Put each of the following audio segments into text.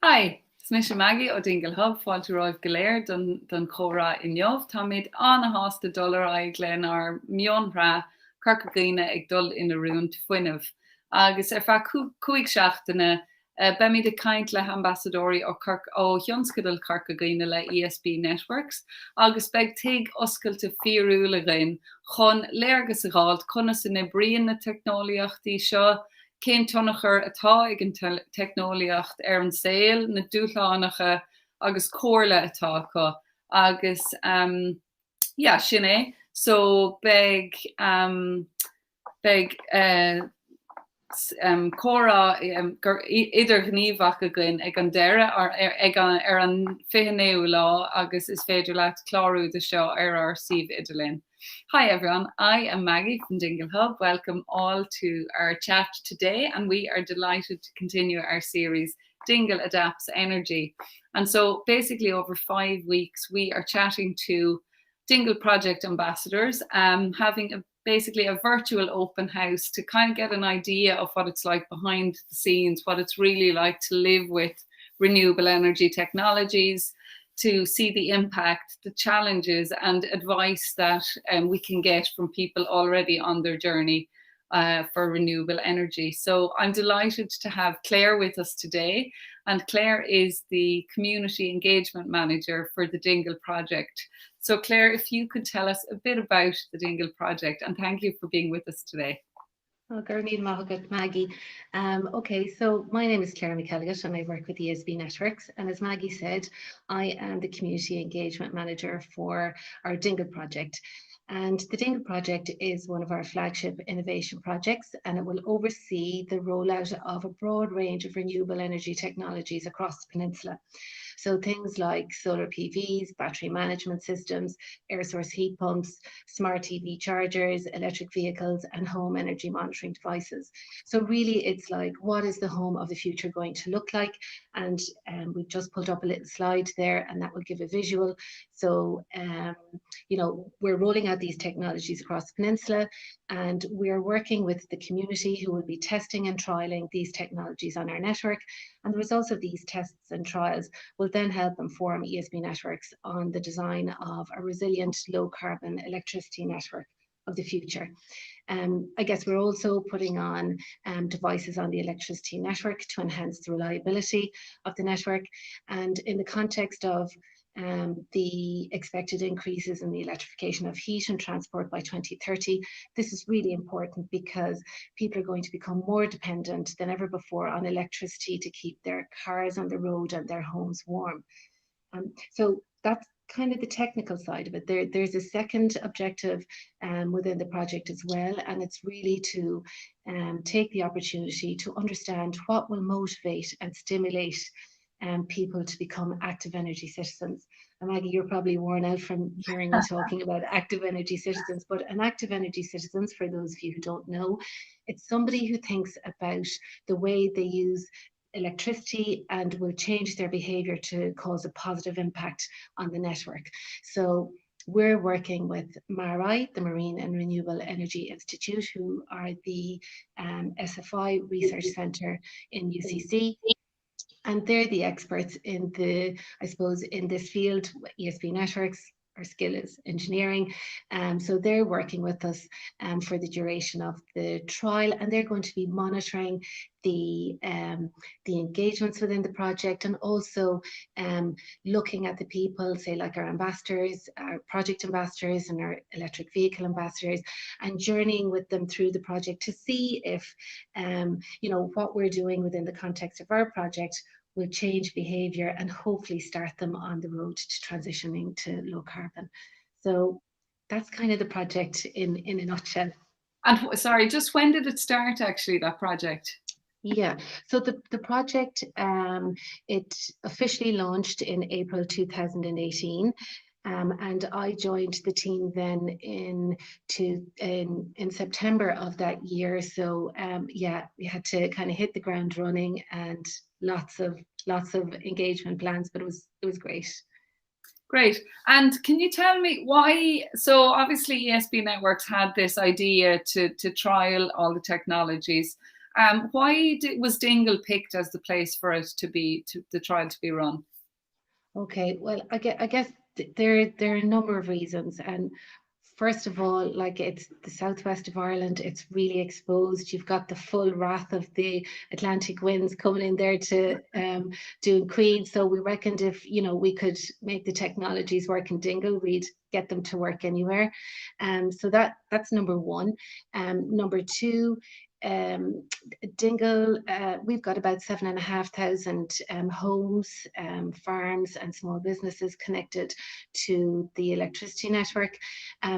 Hi, Snisha Maggie o Dingle Hub fáilte roibh goléir don chora inniuh Tá méid anna hásta dullar ag len ar mionra carcagaine ag dul ina rún fuineh. Agus fa cuaig seachtainna be mi de kaint le ambassadori ó Thionscadal carcagaine le ESB Networks, agus beg teag oscailte fiúla gain chun léargus a gáil chuna san na Breen na technoliaachtaí seo, cén tonachar atá ag an technoliacht ar an saoil na dúchlánacha agus cóirla atá acu agus sin é. So beg córa gur idir gníomhach a gin ag an deire ar an 15 lá agus is féidir leat chlárú de seo ar Siomh Idirlín. Hi everyone, I am Maggie from Dingle Hub. Welcome all to our chat today, and we are delighted to continue our series Dingle Adapts Energy. And so basically over 5 weeks we are chatting to Dingle project ambassadors, having basically a virtual open house to kind of get an idea of what it's like behind the scenes, what it's really like to live with renewable energy technologies, to see the impact, the challenges and advice that we can get from people already on their journey for renewable energy. So I'm delighted to have Claire with us today. And Claire is the Community Engagement Manager for the Dingle project. So Claire, if you could tell us a bit about the Dingle project, and thank you for being with us today. Oh, McElligott, Maggie. Okay, so my name is Claire McElligott and I work with ESB Networks. And as Maggie said, I am the Community Engagement Manager for our Dingle project. And the Dingle project is one of our flagship innovation projects, and it will oversee the rollout of a broad range of renewable energy technologies across the peninsula. So things like solar PVs, battery management systems, air source heat pumps, smart EV chargers, electric vehicles, and home energy monitoring devices. So really it's like, what is the home of the future going to look like? And we've just pulled up a little slide there, and that will give a visual. So, we're rolling out these technologies across the peninsula, and we're working with the community who will be testing and trialing these technologies on our network. And the results of these tests and trials will then help inform ESB Networks on the design of a resilient low carbon electricity network of the future. I guess we're also putting on devices on the electricity network to enhance the reliability of the network. And in the context of the expected increases in the electrification of heat and transport by 2030. This is really important because people are going to become more dependent than ever before on electricity to keep their cars on the road and their homes warm. So that's kind of the technical side of it. There's a second objective within the project as well, and it's really to take the opportunity to understand what will motivate and stimulate people to become active energy citizens. And Maggie, you're probably worn out from hearing me talking about active energy citizens, but an active energy citizens, for those of you who don't know, it's somebody who thinks about the way they use electricity and will change their behavior to cause a positive impact on the network. So we're working with MARI, the Marine and Renewable Energy Institute, who are the SFI Research Centre in UCC. And they're the experts in in this field. ESB Networks, our skill is engineering. So they're working with us for the duration of the trial, and they're going to be monitoring the engagements within the project, and also looking at the people, say like our ambassadors, our project ambassadors and our electric vehicle ambassadors, and journeying with them through the project to see if what we're doing within the context of our project will change behavior and hopefully start them on the road to transitioning to low carbon. So that's kind of the project in a nutshell. And sorry, just when did it start actually, that project? Yeah, so the project, it officially launched in April 2018. And I joined the team then in September of that year. So we had to kind of hit the ground running, and lots of engagement plans, but it was great. Great. And can you tell me why? So obviously ESB Networks had this idea to trial all the technologies. Why was Dingle picked as the place for it to be, the trial to be run? Okay, well, I guess there are a number of reasons, and first of all, like it's the southwest of Ireland, it's really exposed. You've got the full wrath of the Atlantic winds coming in there to doing Queen. So we reckoned if we could make the technologies work in Dingle, we'd get them to work anywhere. So that's number one. Number two. Um, Dingle, we've got about 7,500 homes, farms, and small businesses connected to the electricity network.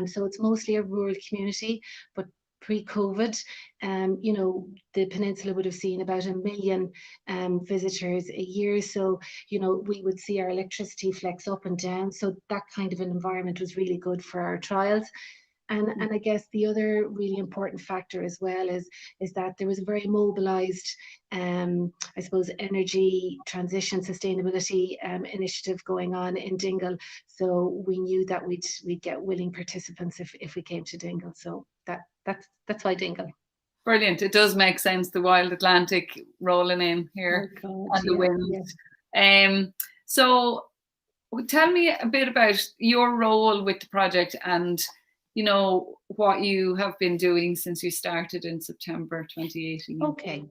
So it's mostly a rural community, but pre-COVID, the peninsula would have seen about 1 million visitors a year. So, we would see our electricity flex up and down. So that kind of an environment was really good for our trials. And I guess the other really important factor as well is that there was a very mobilized, I suppose, energy transition sustainability initiative going on in Dingle. So we knew that we'd get willing participants if we came to Dingle. So that's why Dingle. Brilliant. It does make sense, the wild Atlantic rolling in here and the wind. So tell me a bit about your role with the project and what you have been doing since you started in September 2018. Okay.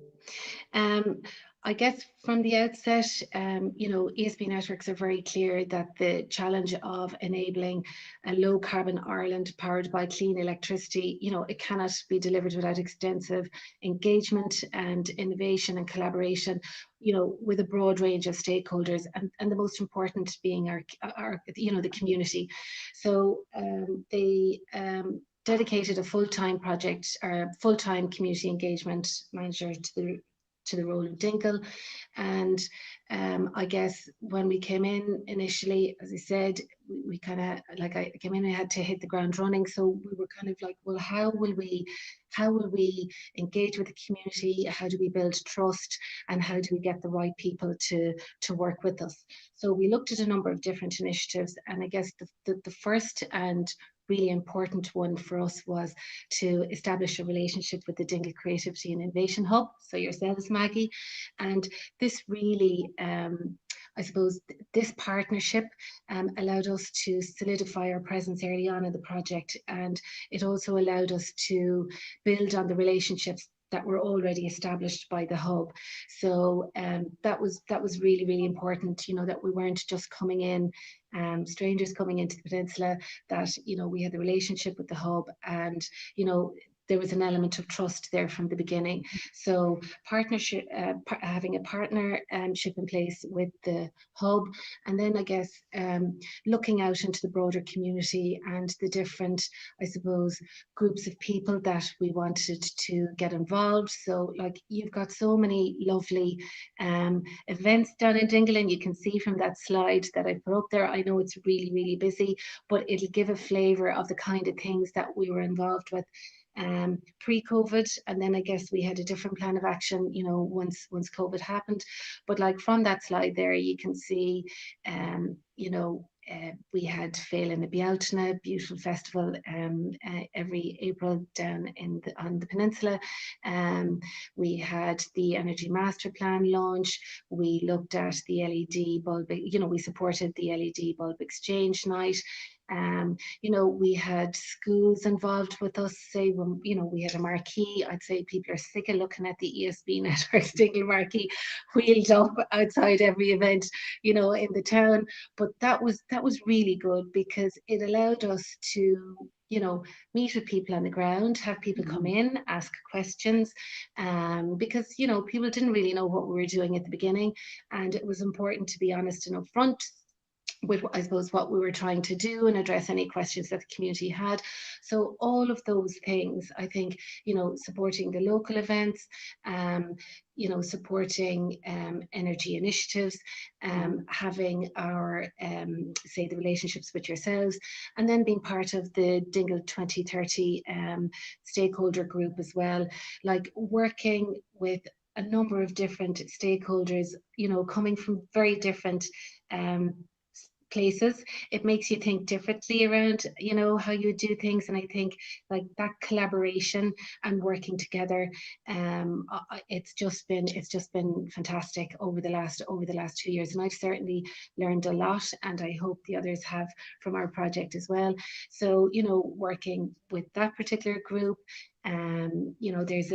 I guess from the outset, ESB networks are very clear that the challenge of enabling a low carbon Ireland powered by clean electricity, it cannot be delivered without extensive engagement and innovation and collaboration, with a broad range of stakeholders, and the most important being our the community. So they dedicated a full-time community engagement manager to the role of Dingle. And I guess when we came in initially, as I said, we kind of, I came in, I had to hit the ground running. So we were kind of like, well, how will we engage with the community? How do we build trust? And how do we get the right people to work with us? So we looked at a number of different initiatives, and I guess the first and really important one for us was to establish a relationship with the Dingle Creativity and Innovation Hub, so yourselves, Maggie. And this really, I suppose, this partnership allowed us to solidify our presence early on in the project, and it also allowed us to build on the relationships that were already established by the hub. So that was really, really important, that we weren't just coming in, strangers coming into the peninsula, that, we had the relationship with the hub, and, there was an element of trust there from the beginning. So partnership, having a partnership in place with the hub, and then I guess looking out into the broader community and the different, I suppose, groups of people that we wanted to get involved. So like, you've got so many lovely events down in Dingle, and you can see from that slide that I put up there, I know it's really, really busy, but it'll give a flavour of the kind of things that we were involved with pre-COVID, and then I guess we had a different plan of action, once COVID happened. But like from that slide there, you can see, we had Féile na Bealtaine, beautiful festival every April down on the peninsula. We had the Energy Master Plan launch. We looked at the LED bulb, we supported the LED bulb exchange night. We had schools involved with us. Say when we had a marquee, I'd say people are sick of looking at the ESB network Dingle marquee wheeled up outside every event, in the town. But that was really good, because it allowed us to meet with people on the ground, have people come in, ask questions, because people didn't really know what we were doing at the beginning, and it was important to be honest and upfront with, I suppose, what we were trying to do and address any questions that the community had. So all of those things, I think, supporting the local events, supporting energy initiatives, having our, say, the relationships with yourselves, and then being part of the Dingle 2030 stakeholder group as well, like working with a number of different stakeholders, coming from very different places. It makes you think differently around, you know, how you do things. And I think like that collaboration and working together, it's just been fantastic over the last 2 years. And I've certainly learned a lot, and I hope the others have from our project as well. So, you know, working with that particular group, you know, there's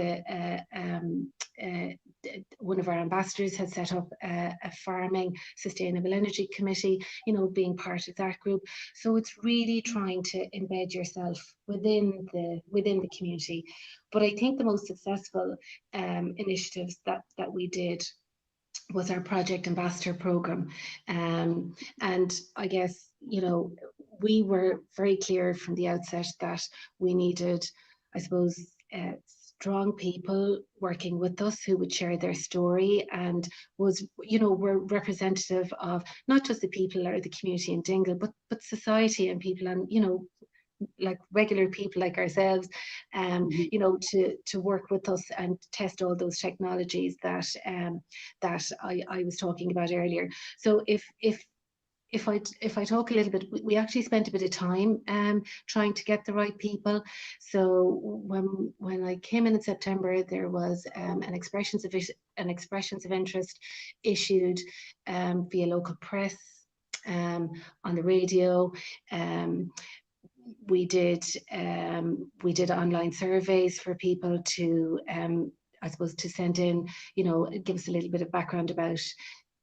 one of our ambassadors has set up a farming sustainable energy committee, you know, being part of that group. So it's really trying to embed yourself within the community. But I think the most successful initiatives that we did was our project ambassador program. And I guess, you know, we were very clear from the outset that we needed, I suppose, strong people working with us who would share their story and was, you know, were representative of not just the people or the community in Dingle, but society and people, and, you know, like regular people like ourselves, you know, to work with us and test all those technologies that I was talking about earlier. So if I talk a little bit, we actually spent a bit of time trying to get the right people. So when I came in September, there was an expressions of interest issued via local press, on the radio. We did online surveys for people to I suppose to send in, you know, give us a little bit of background about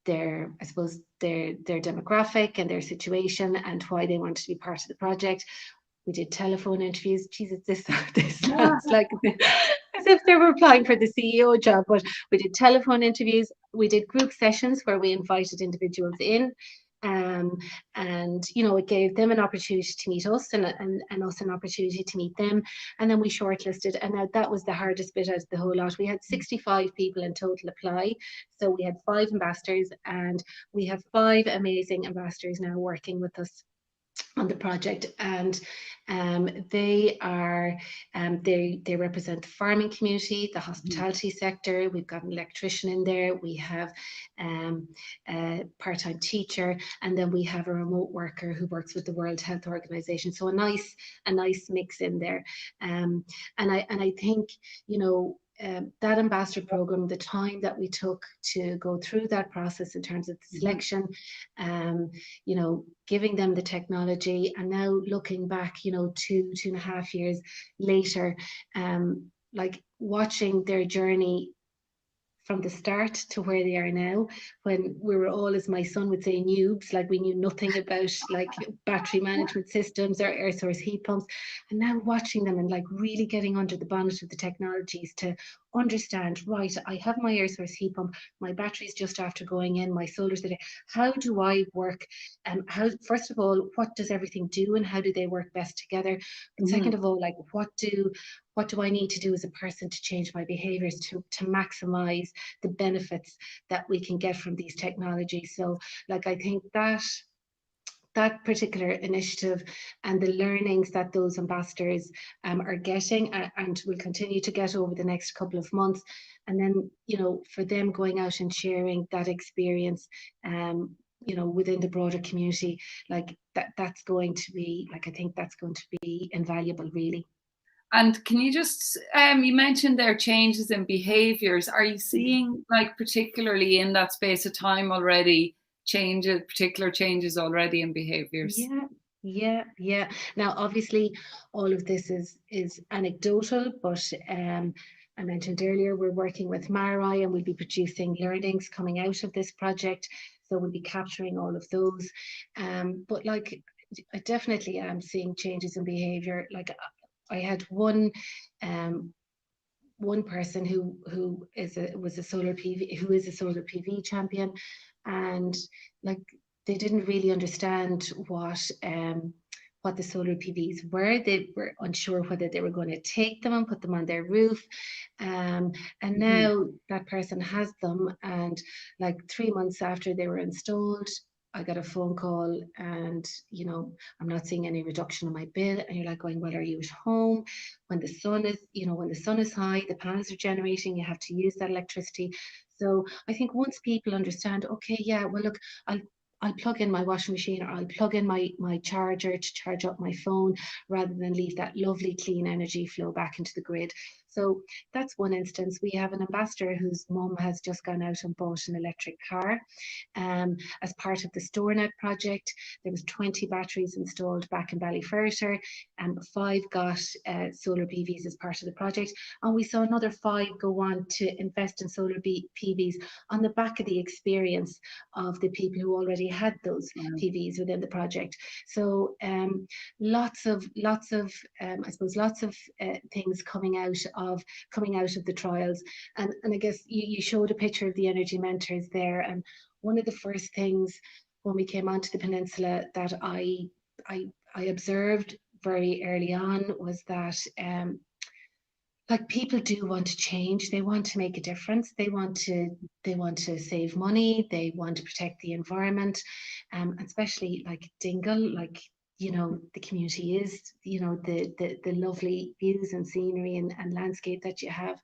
their, I suppose, their demographic and their situation and why they wanted to be part of the project. We did telephone interviews. Jesus, this sounds like as if they were applying for the CEO job, but we did telephone interviews. We did group sessions where we invited individuals in. And you know, it gave them an opportunity to meet us, and us an opportunity to meet them, and then we shortlisted. And now that was the hardest bit out of the whole lot. We had 65 people in total apply, so we had 5 ambassadors, and we have 5 amazing ambassadors now working with us on the project. And they represent the farming community, the hospitality sector. We've got an electrician in there, we have a part-time teacher, and then we have a remote worker who works with the World Health Organization. So a nice mix in there. And I think, you know, that ambassador program, the time that we took to go through that process in terms of the selection, you know, giving them the technology, and now looking back, you know, 2.5 years later, like watching their journey from the start to where they are now, when we were all, as my son would say, noobs, like we knew nothing about like battery management systems or air source heat pumps. And now watching them and like really getting under the bonnet of the technologies to understand, right, I have my air source heat pump, my battery's just after going in, my solar's there. How do I work? How, first of all, what does everything do and how do they work best together? But second of all, like what do I need to do as a person to change my behaviors to maximize the benefits that we can get from these technologies? So like I think that particular initiative and the learnings that those ambassadors are getting and will continue to get over the next couple of months, and then, you know, for them going out and sharing that experience, you know, within the broader community, like that's going to be, like, I think that's going to be invaluable, really. And can you just, you mentioned there changes in behaviours. Are you seeing, like, particularly in that space of time already, particular changes already in behaviours? Yeah. Now, obviously, all of this is anecdotal, but I mentioned earlier we're working with MARI and we'll be producing learnings coming out of this project. So we'll be capturing all of those. But like, I definitely am seeing changes in behaviour. Like, I had one person who was a solar PV champion, and like they didn't really understand what the solar PVs were. They were unsure whether they were going to take them and put them on their roof. And now that person has them, and like 3 months after they were installed, I got a phone call and, you know, I'm not seeing any reduction in my bill. And you're like going, well, are you at home? When the sun is, you know, when the sun is high, the panels are generating, you have to use that electricity. So I think once people understand, okay, yeah, well, look, I'll plug in my washing machine, or I'll plug in my charger to charge up my phone, rather than leave that lovely clean energy flow back into the grid. So that's one instance. We have an ambassador whose mum has just gone out and bought an electric car. As part of the StoreNet project, there was 20 batteries installed back in Ballyferriter, and 5 got solar PVs as part of the project. And we saw another 5 go on to invest in solar PVs on the back of the experience of the people who already had those PVs within the project. So lots of I suppose lots of things coming out of the trials. And I guess you showed a picture of the energy mentors there, and one of the first things when we came onto the peninsula that I observed very early on was that like, people do want to change. They want to make a difference. They want to save money. They want to protect the environment, especially like Dingle, like, you know, the community is, you know, the lovely views and scenery and landscape that you have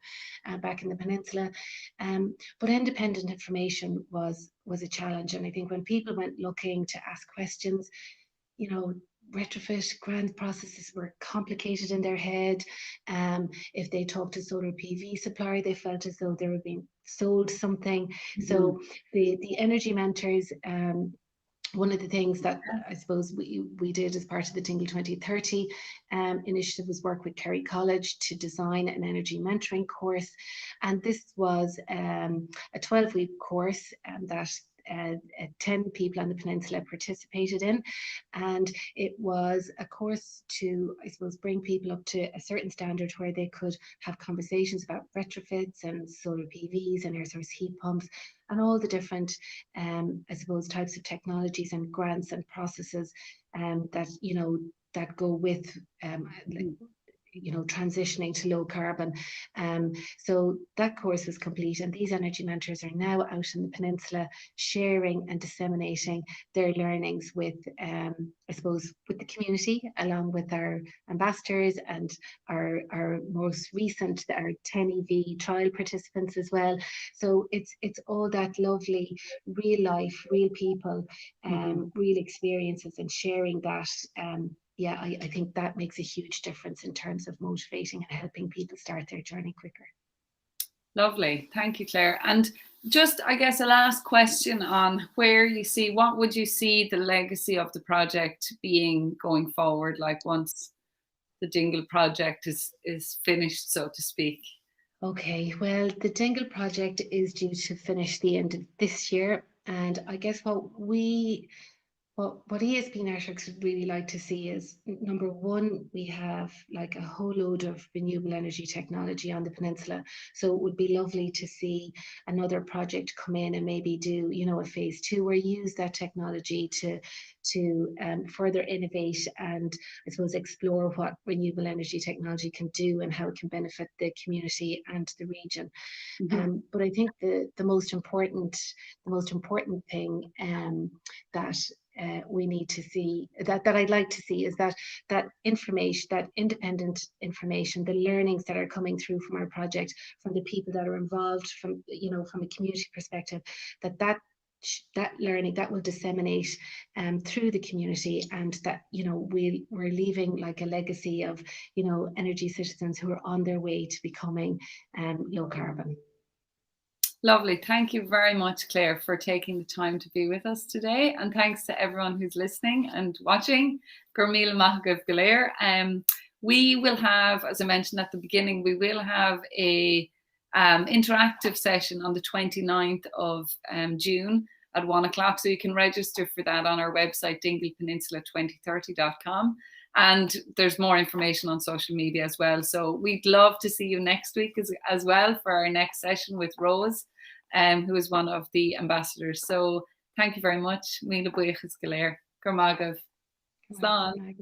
back in the peninsula. But independent information was a challenge. And I think when people went looking to ask questions, you know, retrofit grant processes were complicated in their head. If they talked to solar PV supplier, they felt as though they were being sold something. So the energy mentors, one of the things that I suppose we did as part of the Dingle 2030 initiative was work with Kerry College to design an energy mentoring course. And this was a 12-week course that 10 people on the peninsula participated in, and it was a course to, I suppose, bring people up to a certain standard where they could have conversations about retrofits and solar PVs and air source heat pumps and all the different I suppose types of technologies and grants and processes that, you know, that go with like, you know, transitioning to low carbon. So that course was complete, and these energy mentors are now out in the peninsula sharing and disseminating their learnings with, I suppose, with the community, along with our ambassadors and our most recent, our 10 EV trial participants as well. So it's all that lovely real life, real people, real experiences, and sharing that. Yeah, I think that makes a huge difference in terms of motivating and helping people start their journey quicker. Lovely. Thank you, Claire. And just, I guess, a last question on where you see, what would you see the legacy of the project being going forward, like once the Dingle project is finished, so to speak? Okay, well, the Dingle project is due to finish the end of this year. And I guess what ESB Networks would really like to see is, number one, we have like a whole load of renewable energy technology on the peninsula. So it would be lovely to see another project come in and maybe do, you know, a phase 2 or use that technology to further innovate and, I suppose, explore what renewable energy technology can do and how it can benefit the community and the region. But I think the most important thing that we need to see, that I'd like to see, is that information, that independent information, the learnings that are coming through from our project, from the people that are involved, from, you know, from a community perspective, that learning that will disseminate through the community, and that, you know, we're leaving like a legacy of, you know, energy citizens who are on their way to becoming low carbon. Lovely. Thank you very much, Claire, for taking the time to be with us today. And thanks to everyone who's listening and watching. Gurmila McElligott Galir. We will have, as I mentioned at the beginning, we will have a interactive session on the 29th of June at 1 o'clock. So you can register for that on our website, dinglepeninsula2030.com. And there's more information on social media as well. So we'd love to see you next week as well for our next session with Rose, who is one of the ambassadors. So thank you very much. Míle buíochas go léir. Gur magadh. Slán.